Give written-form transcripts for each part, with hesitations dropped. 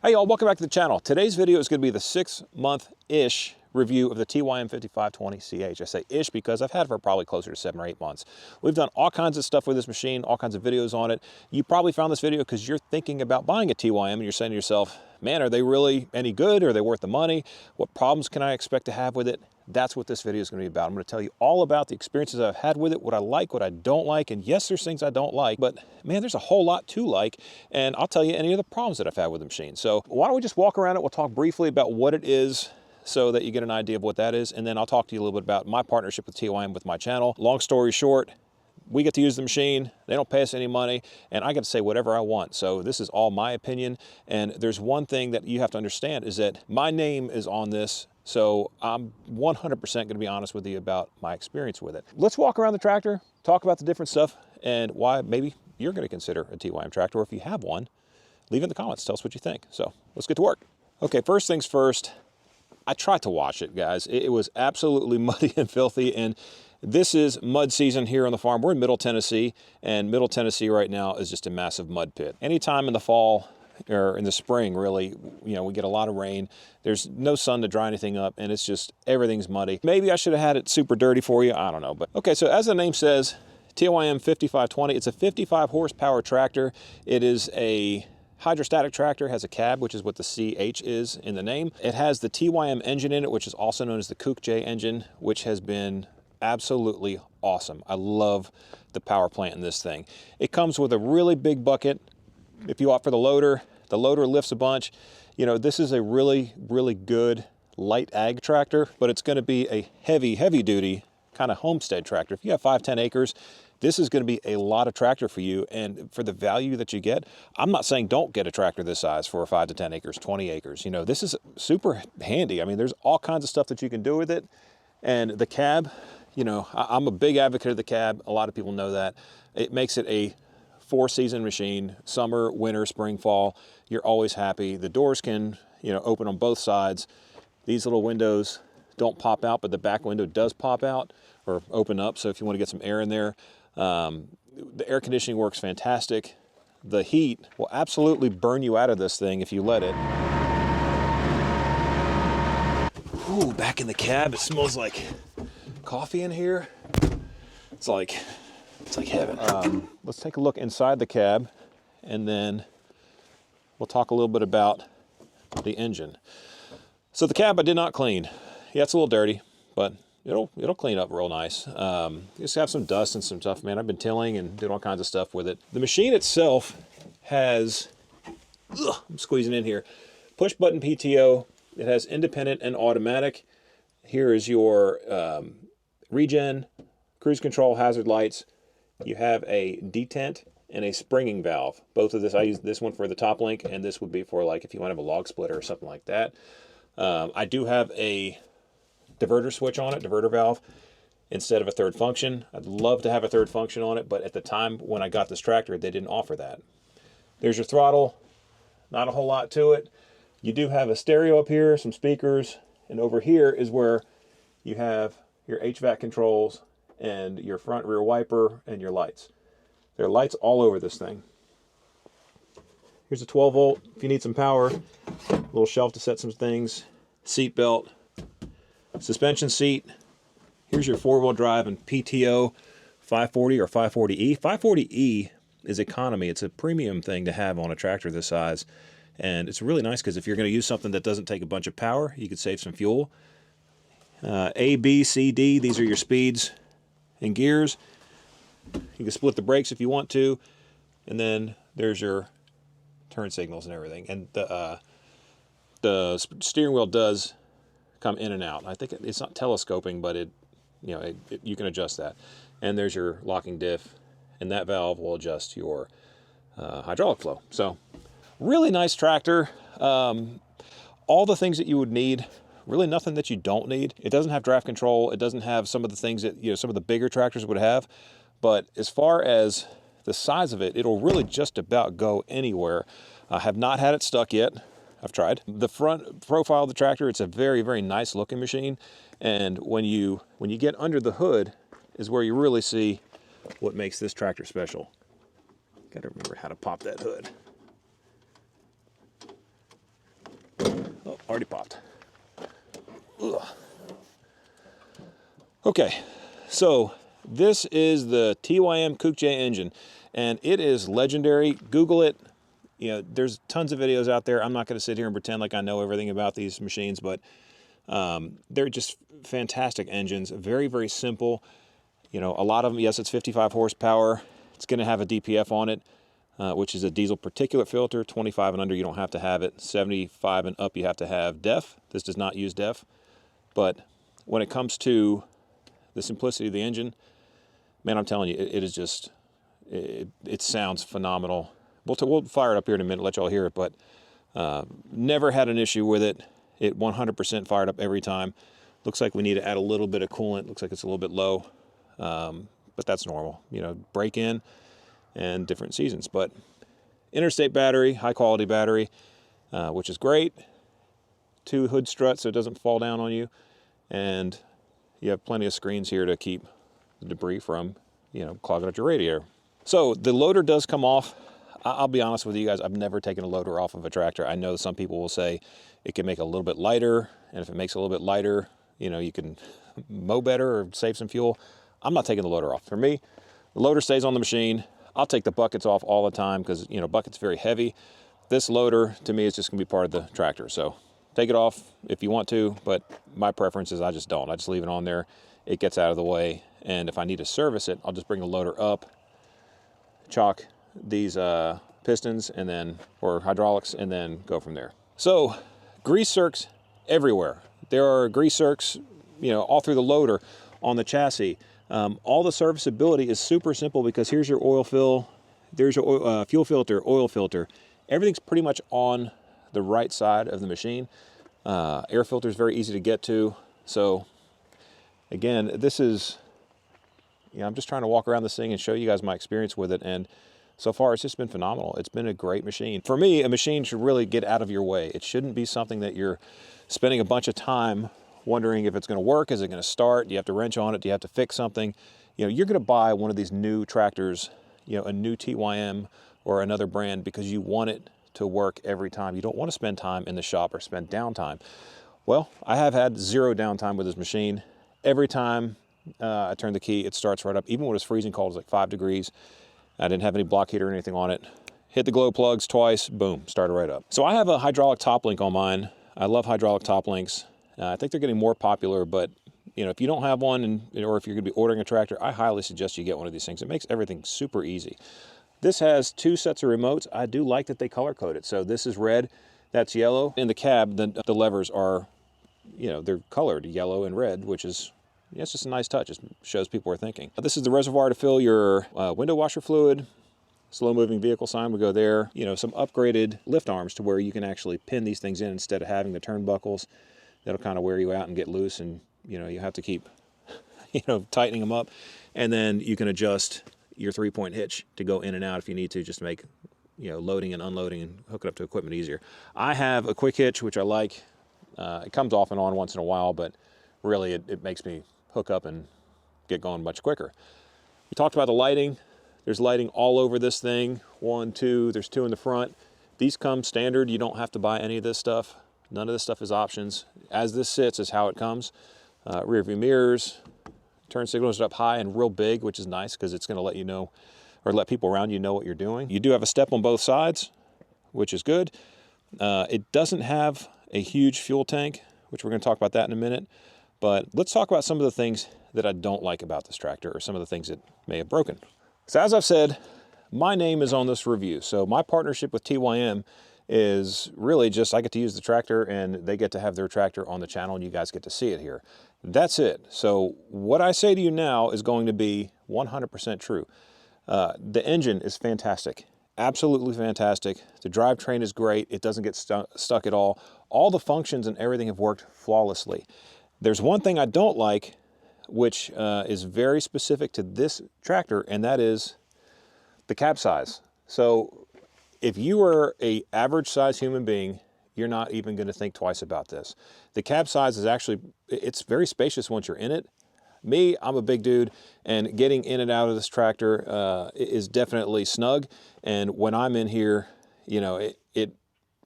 Hey y'all, welcome back to the channel. Today's video is going to be the 6-month-ish review of the �ＴYM5520CH. I say ish because I've had it for probably closer to 7 or 8 months. We've done all kinds of stuff with this machine, all kinds of videos on it. You probably found this video because you're thinking about buying a TYM and you're saying to yourself, man, are they really any good? Are they worth the money? What problems can I expect to have with it? That's what this video is going to be about. I'm going to tell you all about the experiences I've had with it, what I like, what I don't like, and yes, there's things I don't like, but man, there's a whole lot to like, and I'll tell you any of the problems that I've had with the machine. So why don't we just walk around it? We'll talk briefly about what it is so that you get an idea of what that is, and then I'll talk to you a little bit about my partnership with TYM with my channel. Long story short, we get to use the machine, they don't pay us any money, and I get to say whatever I want. So this is all my opinion, and there's one thing that you have to understand is that my name is on this, so I'm 100% going to be honest with you about my experience with it. Let's walk around the tractor, talk about the different stuff, and why maybe you're going to consider a TYM tractor, or if you have one, leave it in the comments, tell us what you think. So let's get to work. Okay, first things first, I tried to wash it, guys. It was absolutely muddy and filthy, and this is mud season here on the farm. We're in Middle Tennessee, and Middle Tennessee right now is just a massive mud pit. Anytime in the fall, or in the spring, really, you know, we get a lot of rain. There's no sun to dry anything up, and it's just, everything's muddy. Maybe I should have had it super dirty for you. I don't know. But okay, so as the name says, TYM 5520, it's a 55 horsepower tractor. It is a hydrostatic tractor, has a cab, which is what the CH is in the name. It has the TYM engine in it, which is also known as the Kook J engine, which has been absolutely awesome. I love the power plant in this thing. It comes with a really big bucket. If you opt for the loader lifts a bunch. You know, this is a really, really good light ag tractor, but it's going to be a heavy, heavy duty kind of homestead tractor. If you have 5-10 acres, this is going to be a lot of tractor for you, and for the value that you get, I'm not saying don't get a tractor this size for 5 to 10 acres, 20 acres. You know, this is super handy. I mean, there's all kinds of stuff that you can do with it, and the cab, you know, I'm a big advocate of the cab. A lot of people know that. It makes it a 4-season machine, summer, winter, spring, fall. You're always happy. The doors can, you know, open on both sides. These little windows don't pop out, but the back window does pop out or open up. So if you want to get some air in there, the air conditioning works fantastic. The heat will absolutely burn you out of this thing if you let it. Ooh, back in the cab, it smells like coffee in here. It's like heaven. Let's take a look inside the cab, and then we'll talk a little bit about the engine. So the cab I did not clean. Yeah, it's a little dirty, but it'll clean up real nice. Just have some dust and some stuff, man. I've been tilling and doing all kinds of stuff with it. The machine itself has, I'm squeezing in here, push button PTO. It has independent and automatic. Here is your regen, cruise control, hazard lights. You have a detent and a springing valve. Both of this, I use this one for the top link, and this would be for like if you want to have a log splitter or something like that. I do have a diverter switch on it, diverter valve, instead of a third function. I'd love to have a third function on it, but at the time when I got this tractor, they didn't offer that. There's your throttle, not a whole lot to it. You do have a stereo up here, some speakers, and over here is where you have your HVAC controls and your front rear wiper and your lights. There are lights all over this thing. Here's a 12 volt if you need some power, a little shelf to set some things, seat belt, suspension seat. Here's your 4-wheel drive and PTO 540 or 540E. 540E is economy. It's a premium thing to have on a tractor this size, and it's really nice because if you're going to use something that doesn't take a bunch of power, you could save some fuel. A, B, C, D, these are your speeds and gears. You can split the brakes if you want to, and then there's your turn signals and everything. And the steering wheel does come in and out. I think it's not telescoping, but you can adjust that. And there's your locking diff, and that valve will adjust your hydraulic flow. So really nice tractor. All the things that you would need. Really nothing that you don't need. It doesn't have draft control. It doesn't have some of the things that, you know, some of the bigger tractors would have. But as far as the size of it, it'll really just about go anywhere. I have not had it stuck yet. I've tried. The front profile of the tractor, it's a very, very nice looking machine. And when you get under the hood is where you really see what makes this tractor special. Got to remember how to pop that hood. already popped. Ugh. Okay, so this is the TYM Kook J engine, and it is legendary. Google it. You know, there's tons of videos out there. I'm not going to sit here and pretend like I know everything about these machines, but they're just fantastic engines. Very, very simple. You know, a lot of them, yes, it's 55 horsepower. It's going to have a DPF on it, which is a diesel particulate filter. 25 and under, you don't have to have it. 75 and up, you have to have DEF. This does not use DEF. But when it comes to the simplicity of the engine, man, I'm telling you, it is just, it sounds phenomenal. We'll fire it up here in a minute, let y'all hear it, but never had an issue with it. It 100% fired up every time. Looks like we need to add a little bit of coolant. Looks like it's a little bit low, but that's normal. You know, break in and different seasons. But interstate battery, high quality battery, which is great. 2 hood struts so it doesn't fall down on you. And you have plenty of screens here to keep the debris from, you know, clogging up your radiator. So the loader does come off. I'll be honest with you guys, I've never taken a loader off of a tractor. I know some people will say it can make it a little bit lighter, and if it makes it a little bit lighter, you know, you can mow better or save some fuel. I'm not taking the loader off. For me, the loader stays on the machine. I'll take the buckets off all the time because, you know, bucket's very heavy. This loader, to me, is just going to be part of the tractor. So take it off if you want to, but my preference is I just don't. I just leave it on there. It gets out of the way, and if I need to service it, I'll just bring the loader up, chalk these pistons and then, or hydraulics, and then go from there. So grease zerks everywhere. There are grease zerks, you know, all through the loader, on the chassis. All the serviceability is super simple because here's your oil fill, there's your fuel filter, oil filter. Everything's pretty much on the right side of the machine. Air filter is very easy to get to. So again, this is, you know, I'm just trying to walk around this thing and show you guys my experience with it, and so far it's just been phenomenal. It's been a great machine. For me, a machine should really get out of your way. It shouldn't be something that you're spending a bunch of time wondering if it's going to work. Is it going to start? Do you have to wrench on it? Do you have to fix something? You know, you're going to buy one of these new tractors, you know, a new TYM or another brand, because you want it to work every time. You don't want to spend time in the shop or spend downtime. Well, I have had 0 downtime with this machine. Every time I turn the key, it starts right up. Even when it's freezing cold, it's like 5 degrees. I didn't have any block heater or anything on it. Hit the glow plugs twice, boom, started right up. So I have a hydraulic top link on mine. I love hydraulic top links. I think they're getting more popular, but you know, if you don't have one, or if you're gonna be ordering a tractor, I highly suggest you get one of these things. It makes everything super easy. This has 2 sets of remotes. I do like that they color code it. So this is red, that's yellow. In the cab, the levers are, you know, they're colored yellow and red, which is, yeah, it's just a nice touch. It shows people are thinking. This is the reservoir to fill your window washer fluid. Slow moving vehicle sign would go there. You know, some upgraded lift arms to where you can actually pin these things in instead of having the turnbuckles. That'll kind of wear you out and get loose, and you know, you have to keep, you know, tightening them up. And then you can adjust your 3-point hitch to go in and out if you need to, just to make, you know, loading and unloading and hooking up to equipment easier. I have a quick hitch, which I like. It comes off and on once in a while, but really it makes me hook up and get going much quicker. We talked about the lighting. There's lighting all over this thing. 1, 2, there's 2 in the front. These come standard. You don't have to buy any of this stuff. None of this stuff is options. As this sits is how it comes. Rear view mirrors, turn signals up high and real big, which is nice because it's going to let you know, or let people around you know what you're doing. You do have a step on both sides, which is good. It doesn't have a huge fuel tank, which we're going to talk about that in a minute. But let's talk about some of the things that I don't like about this tractor, or some of the things that may have broken. So as I've said, my name is on this review. So my partnership with TYM is really just, I get to use the tractor and they get to have their tractor on the channel and you guys get to see it here. That's it. So what I say to you now is going to be 100% true. The engine is fantastic. Absolutely fantastic. The drivetrain is great. It doesn't get stuck at all. All the functions and everything have worked flawlessly. There's one thing I don't like, which is very specific to this tractor, and that is the cab size. So if you are an average size human being, you're not even going to think twice about this. The cab size is actually, it's very spacious once you're in it. Me, I'm a big dude, and getting in and out of this tractor is definitely snug. And when I'm in here, you know,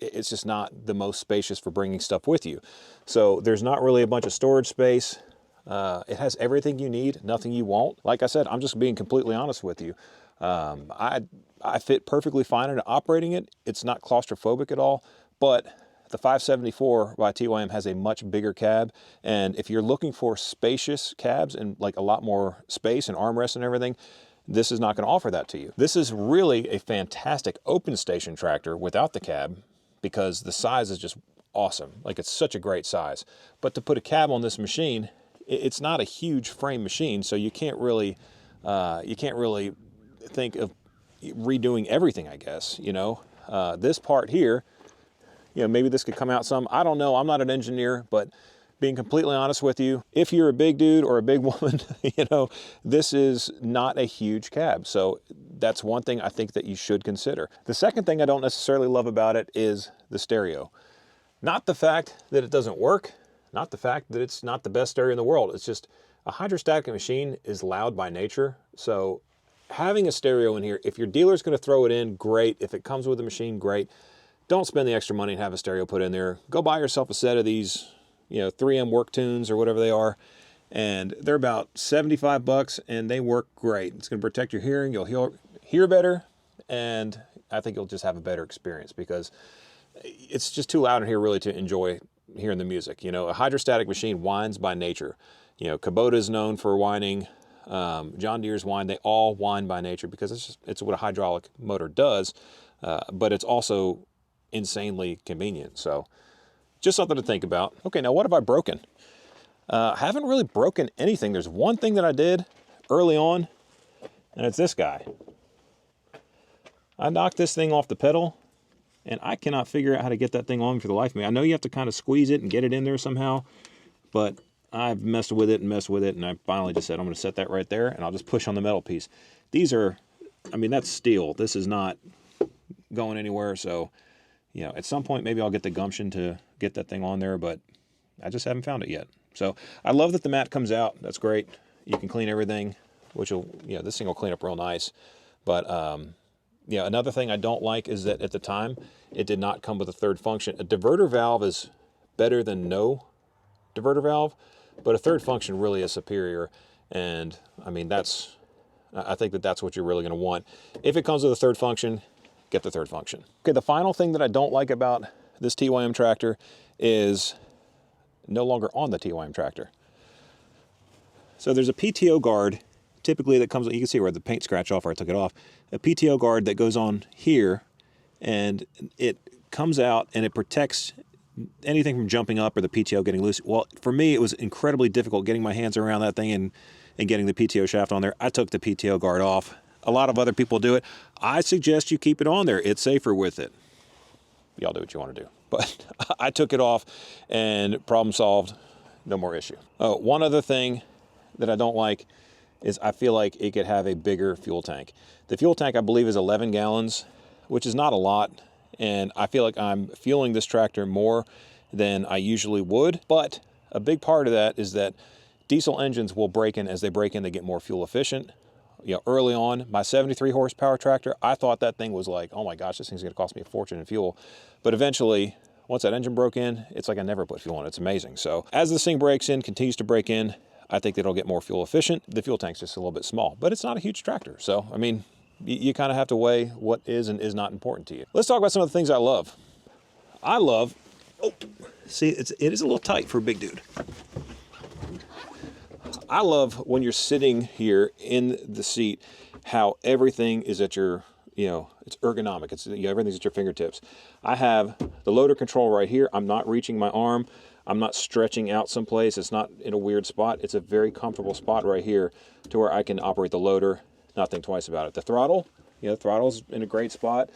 it's just not the most spacious for bringing stuff with you. So there's not really a bunch of storage space. It has everything you need, nothing you won't. Like I said, I'm just being completely honest with you. I fit perfectly fine into operating it. It's not claustrophobic at all, but the 574 by TYM has a much bigger cab. And if you're looking for spacious cabs and like a lot more space and armrests and everything, this is not going to offer that to you. This is really a fantastic open station tractor without the cab because the size is just awesome. Like, it's such a great size. But to put a cab on this machine, it's not a huge frame machine, so you can't really think of redoing everything, I guess, you know. This part here, you know, maybe this could come out some. I don't know. I'm not an engineer, but being completely honest with you, if you're a big dude or a big woman, you know, this is not a huge cab. So that's one thing I think that you should consider. The second thing I don't necessarily love about it is the stereo. Not the fact that it doesn't work, not the fact that it's not the best stereo in the world. It's just a hydrostatic machine is loud by nature. So having a stereo in here, if your dealer's going to throw it in, great. If it comes with the machine, great. Don't spend the extra money and have a stereo put in there. Go buy yourself a set of these, you know, 3M work tunes or whatever they are. And they're about 75 bucks and they work great. It's going to protect your hearing. You'll hear better. And I think you'll just have a better experience because it's just too loud in here really to enjoy hearing the music. You know, a hydrostatic machine whines by nature. You know, Kubota is known for whining. John Deere's whine. They all whine by nature because it's what a hydraulic motor does. But it's also insanely convenient. So just something to think about. Okay, now what have I broken? Haven't really broken anything. There's one thing that I did early on, and it's this guy. I knocked this thing off the pedal, and I cannot figure out how to get that thing on for the life of me. I know you have to kind of squeeze it and get it in there somehow, but I've messed with it, and I finally just said, I'm going to set that right there, and I'll just push on the metal piece. These are, I mean, that's steel. This is not going anywhere, so, you know, at some point, maybe I'll get the gumption to get that thing on there, but I just haven't found it yet. So I love that the mat comes out. That's great. You can clean everything, which will, you know, this thing will clean up real nice. But, yeah, another thing I don't like is that at the time, it did not come with a third function. A diverter valve is better than no diverter valve, but a third function really is superior. And I mean, I think that that's what you're really going to want. If it comes with a third function, get the third function. Okay, the final thing that I don't like about this TYM tractor is no longer on the TYM tractor. So there's a PTO guard typically that comes, you can see where the paint scratch off where I took it off, a PTO guard that goes on here, and it comes out and it protects anything from jumping up or the PTO getting loose. Well, for me, it was incredibly difficult getting my hands around that thing and getting the PTO shaft on there. I took the PTO guard off. A lot of other people do it. I suggest you keep it on there. It's safer with it. Y'all do what you want to do. But I took it off and problem solved. No more issue. Oh, one other thing that I don't like is I feel like it could have a bigger fuel tank. The fuel tank, I believe, is 11 gallons, which is not a lot. And I feel like I'm fueling this tractor more than I usually would. But a big part of that is that diesel engines will break in. As they break in, they get more fuel efficient. You know, early on, my 73 horsepower tractor, I thought that thing was like, oh my gosh, this thing's gonna cost me a fortune in fuel. But eventually, once that engine broke in, it's like I never put fuel in. It's amazing. So as this thing breaks in, continues to break in, I think that it'll get more fuel efficient. The fuel tank's just a little bit small, but it's not a huge tractor. So, I mean, you kind of have to weigh what is and is not important to you. Let's talk about some of the things I love. I love, oh, see, it is a little tight for a big dude. I love when you're sitting here in the seat, how everything is at your, you know, it's ergonomic. It's, you know, everything's at your fingertips. I have the loader control right here. I'm not reaching my arm. I'm not stretching out someplace. It's not in a weird spot. It's a very comfortable spot right here to where I can operate the loader, not think twice about it. The throttle, you know, the throttle's in a great spot.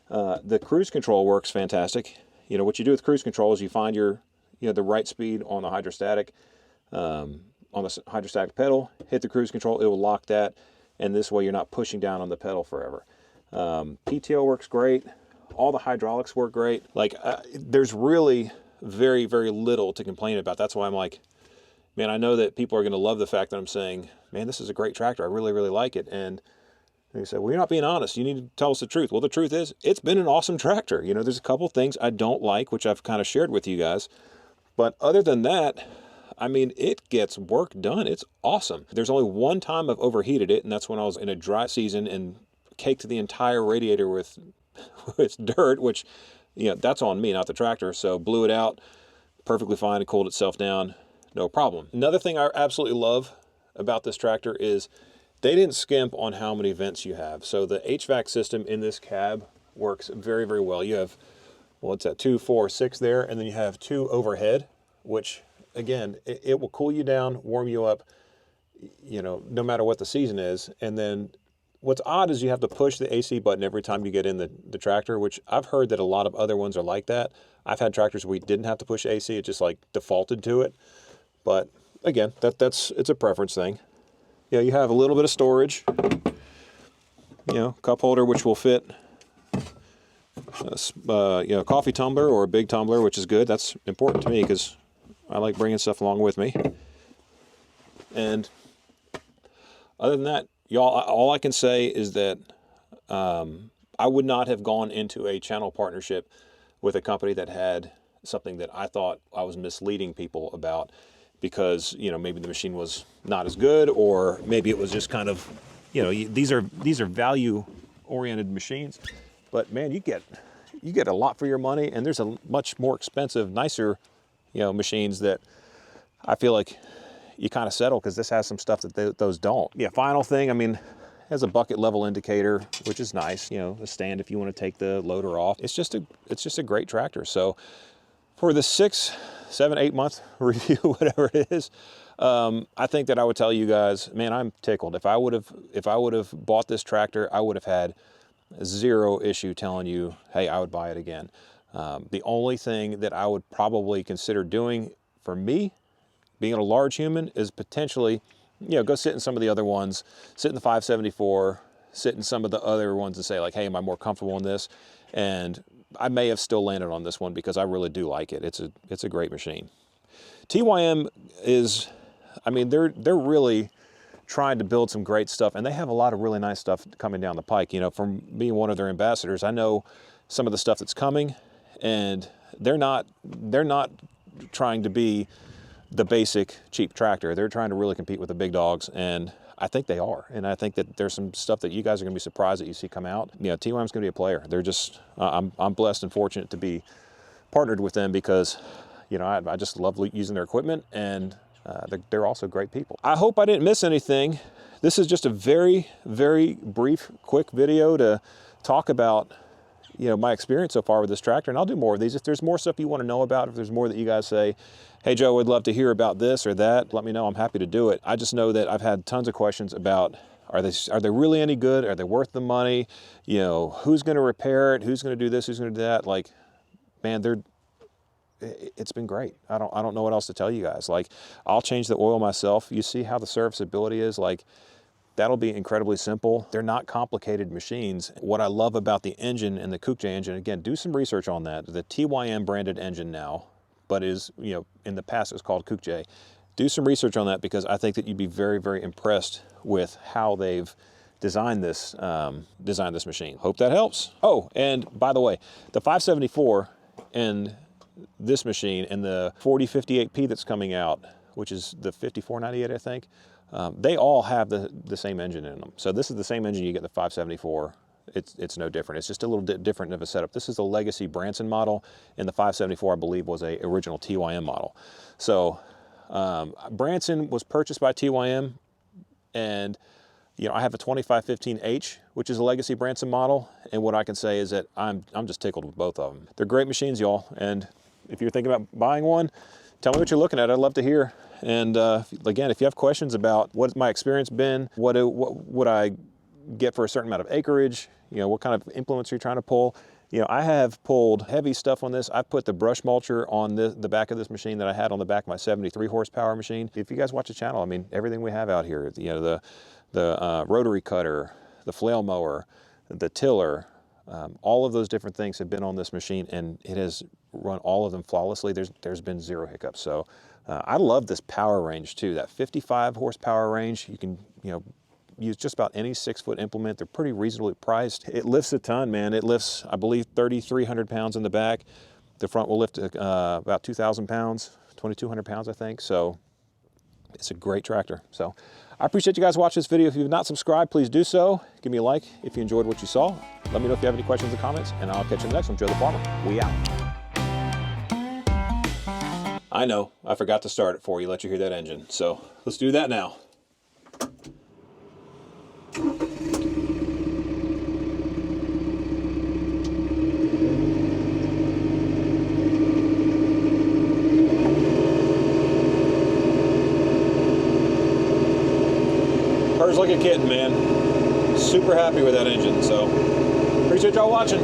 The cruise control works fantastic. You know, what you do with cruise control is you find your, you know, the right speed on the hydrostatic, on the hydrostatic pedal, hit the cruise control, it will lock that, and this way you're not pushing down on the pedal forever. PTO works great. All the hydraulics work great. Like, there's really very, very little to complain about. That's why I'm like, man, I know that people are going to love the fact that I'm saying, man, this is a great tractor. I really, really like it. And And you say, well, you're not being honest. You need to tell us the truth. Well, the truth is, it's been an awesome tractor. You know, there's a couple things I don't like, which I've kind of shared with you guys. But other than that, I mean, it gets work done. It's awesome. There's only one time I've overheated it, and that's when I was in a dry season and caked the entire radiator with dirt, which, you know, that's on me, not the tractor. So blew it out perfectly fine. It cooled itself down, no problem. Another thing I absolutely love about this tractor is they didn't skimp on how many vents you have. So the HVAC system in this cab works very, very well. You have, well, what's that, 2, 4, 6 there, and then you have 2 overhead, which again, it will cool you down, warm you up, you know, no matter what the season is. And then what's odd is you have to push the AC button every time you get in the tractor, which I've heard that a lot of other ones are like that. I've had tractors where we didn't have to push AC, it just like defaulted to it. But again, it's a preference thing. Yeah, you have a little bit of storage, you know, cup holder, which will fit, you know, coffee tumbler or a big tumbler, which is good. That's important to me because I like bringing stuff along with me. And other than that, y'all, all I can say is that I would not have gone into a channel partnership with a company that had something that I thought I was misleading people about, because, you know, maybe the machine was not as good, or maybe it was just kind of, you know, these are value-oriented machines. But man, you get a lot for your money, and there's a much more expensive, nicer, you know, machines that I feel like you kind of settle because this has some stuff that those don't. Yeah, final thing, I mean, it has a bucket level indicator, which is nice. You know, a stand if you want to take the loader off. It's just a great tractor. So for the 6, 7, 8 month review, whatever it is, I think that I would tell you guys, man, I'm tickled. If I would have bought this tractor, I would have had zero issue telling you, hey, I would buy it again. The only thing that I would probably consider doing for me, being a large human, is potentially, you know, go sit in some of the other ones, sit in the 574, sit in some of the other ones and say like, hey, am I more comfortable in this? And I may have still landed on this one because I really do like it. It's a great machine. TYM is, I mean, they're really trying to build some great stuff, and they have a lot of really nice stuff coming down the pike. You know, from being one of their ambassadors, I know some of the stuff that's coming, and they're not trying to be the basic cheap tractor. They're trying to really compete with the big dogs, and I think they are. And I think that there's some stuff that you guys are going to be surprised that you see come out. You know, TYM's going to be a player. They're just, I'm blessed and fortunate to be partnered with them because, you know, I just love using their equipment, and they're also great people. I hope I didn't miss anything. This is just a very, very brief, quick video to talk about, you know, my experience so far with this tractor, and I'll do more of these. If there's more stuff you want to know about, if there's more that you guys say, hey Joe, I'd love to hear about this or that, let me know. I'm happy to do it. I just know that I've had tons of questions about, are they really any good? Are they worth the money? You know, who's going to repair it? Who's going to do this? Who's going to do that? Like, man, it's been great. I don't know what else to tell you guys. Like, I'll change the oil myself. You see how the serviceability is. Like, that'll be incredibly simple. They're not complicated machines. What I love about the engine and the Kookje engine, again, do some research on that. The TYM branded engine now, but is, you know, in the past it was called Kookje. Do some research on that because I think that you'd be very, very impressed with how they've designed this machine. Hope that helps. Oh, and by the way, the 574 and this machine and the 4058P that's coming out, which is the 5498, I think, they all have the same engine in them. So this is the same engine you get the 574. It's no different. It's just a little bit different of a setup. This is the legacy Branson model, and the 574, I believe, was a original TYM model. So Branson was purchased by TYM, and you know, I have a 2515H, which is a legacy Branson model, and what I can say is that I'm just tickled with both of them. They're great machines, y'all, and if you're thinking about buying one, tell me what you're looking at. I'd love to hear. And again, if you have questions about what's my experience been, what would I get for a certain amount of acreage, you know, what kind of implements are you trying to pull? You know, I have pulled heavy stuff on this. I've put the brush mulcher on the back of this machine that I had on the back of my 73 horsepower machine. If you guys watch the channel, I mean, everything we have out here, you know, the rotary cutter, the flail mower, the tiller, all of those different things have been on this machine, and it has run all of them flawlessly. There's been zero hiccups. So I love this power range too. That 55 horsepower range, you can, you know, use just about any 6-foot implement. They're pretty reasonably priced. It lifts a ton, man. It lifts, I believe, 3,300 pounds in the back. The front will lift about 2,000 pounds, 2,200 pounds, I think. So it's a great tractor. So I appreciate you guys watching this video. If you've not subscribed, please do so. Give me a like if you enjoyed what you saw. Let me know if you have any questions or comments, and I'll catch you in the next one. Joe the Farmer, we out. I know, I forgot to start it for you, let you hear that engine. So let's do that now. Purrs like a kitten, man. Super happy with that engine, so appreciate y'all watching.